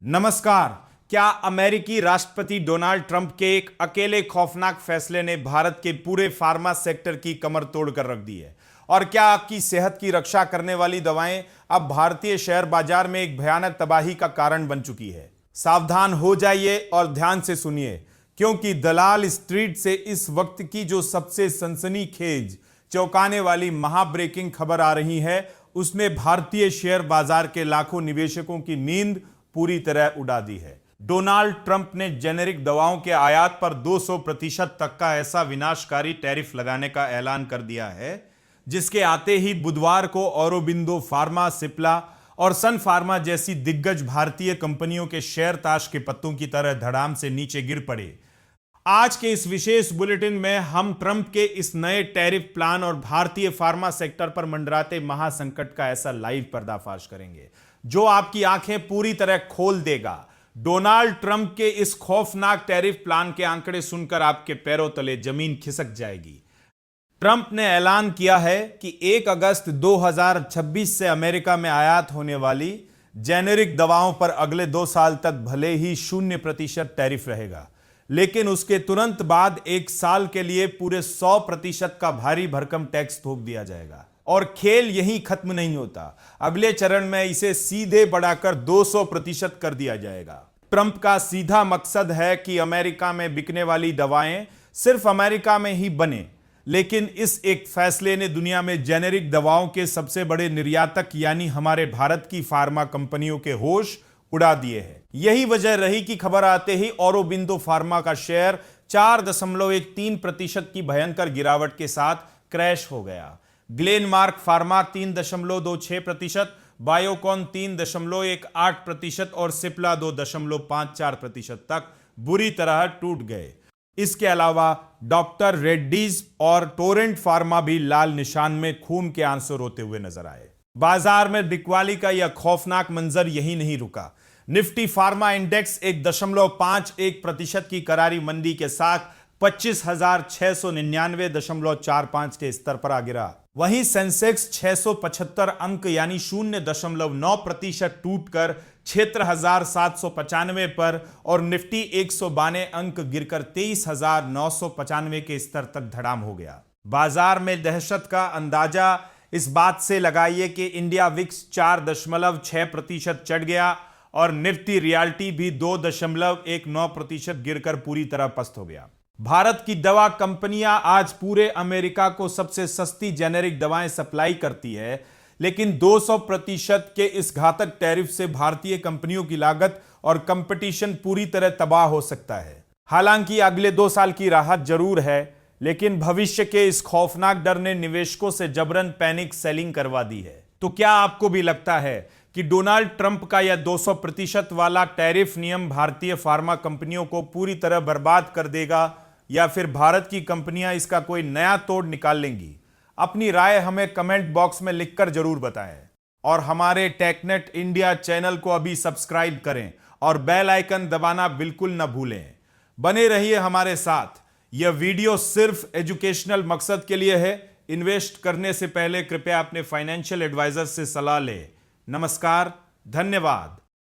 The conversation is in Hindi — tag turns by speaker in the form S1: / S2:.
S1: नमस्कार। क्या अमेरिकी राष्ट्रपति डोनाल्ड ट्रंप के एक अकेले खौफनाक फैसले ने भारत के पूरे फार्मा सेक्टर की कमर तोड़ कर रख दी है? और क्या आपकी सेहत की रक्षा करने वाली दवाएं अब भारतीय शेयर बाजार में एक भयानक तबाही का कारण बन चुकी है? सावधान हो जाइए और ध्यान से सुनिए, क्योंकि दलाल स्ट्रीट से इस वक्त की जो सबसे सनसनीखेज, चौंकाने वाली महाब्रेकिंग खबर आ रही है, उसने भारतीय शेयर बाजार के लाखों निवेशकों की नींद पूरी तरह उड़ा दी है। डोनाल्ड ट्रंप ने जेनेरिक दवाओं के आयात पर 200% तक का ऐसा विनाशकारी टैरिफ लगाने का ऐलान कर दिया है, जिसके आते ही बुधवार को औरोबिंदो फार्मा, सिप्ला और सन फार्मा जैसी दिग्गज भारतीय कंपनियों के शेयर ताश के पत्तों की तरह धड़ाम से नीचे गिर पड़े। आज के इस विशेष बुलेटिन में हम ट्रंप के इस नए टैरिफ प्लान और भारतीय फार्मा सेक्टर पर मंडराते महासंकट का ऐसा लाइव पर्दाफाश करेंगे, जो आपकी आंखें पूरी तरह खोल देगा। डोनाल्ड ट्रंप के इस खौफनाक टैरिफ प्लान के आंकड़े सुनकर आपके पैरों तले जमीन खिसक जाएगी। ट्रंप ने ऐलान किया है कि 1 अगस्त 2026 से अमेरिका में आयात होने वाली जेनेरिक दवाओं पर अगले 2 साल तक भले ही 0% टैरिफ रहेगा, लेकिन उसके तुरंत बाद 1 साल के लिए पूरे 100% का भारी भरकम टैक्स थोप दिया जाएगा। और खेल यहीं खत्म नहीं होता, अगले चरण में इसे सीधे बढ़ाकर 200% कर दिया जाएगा। ट्रंप का सीधा मकसद है कि अमेरिका में बिकने वाली दवाएं सिर्फ अमेरिका में ही बने, लेकिन इस एक फैसले ने दुनिया में जेनेरिक दवाओं के सबसे बड़े निर्यातक यानी हमारे भारत की फार्मा कंपनियों के होश उड़ा दिए हैं। यही वजह रही कि खबर आते ही औरोबिंदो फार्मा का शेयर 4.13% की भयंकर गिरावट के साथ क्रैश हो गया। ग्लेनमार्क फार्मा 3.26%, बायोकॉन 3.18% और सिप्ला 2.54% तक बुरी तरह टूट गए। इसके अलावा डॉक्टर रेड्डीज और टोरेंट फार्मा भी लाल निशान में खून के आंसू रोते हुए नजर आए। बाजार में बिकवाली का यह खौफनाक मंजर यही नहीं रुका। निफ्टी फार्मा इंडेक्स 1.51% की करारी मंदी के साथ 25,699.45 के स्तर पर आ गिरा। वहीं सेंसेक्स 675 अंक यानी 0.9% टूटकर 76,795 पर और निफ्टी 192 अंक गिरकर 23,995 के स्तर तक धड़ाम हो गया। बाजार में दहशत का अंदाजा इस बात से लगाइए कि इंडिया विक्स 4.6% चढ़ गया और निफ्टी रियल्टी भी 2.19% गिरकर पूरी तरह पस्त हो गया। भारत की दवा कंपनियां आज पूरे अमेरिका को सबसे सस्ती जेनेरिक दवाएं सप्लाई करती है, लेकिन 200% के इस घातक टैरिफ से भारतीय कंपनियों की लागत और कंपटीशन पूरी तरह तबाह हो सकता है। हालांकि अगले 2 साल की राहत जरूर है, लेकिन भविष्य के इस खौफनाक डर ने निवेशकों से जबरन पैनिक सेलिंग करवा दी है। तो क्या आपको भी लगता है कि डोनाल्ड ट्रंप का यह 200% वाला टैरिफ नियम भारतीय फार्मा कंपनियों को पूरी तरह बर्बाद कर देगा, या फिर भारत की कंपनियां इसका कोई नया तोड़ निकाल लेंगी? अपनी राय हमें कमेंट बॉक्स में लिखकर जरूर बताएं और हमारे टेकनेट इंडिया चैनल को अभी सब्सक्राइब करें और बेल आइकन दबाना बिल्कुल न भूलें। बने रहिए हमारे साथ। यह वीडियो सिर्फ एजुकेशनल मकसद के लिए है। इन्वेस्ट करने से पहले कृपया अपने फाइनेंशियल एडवाइजर से सलाह लें। नमस्कार, धन्यवाद।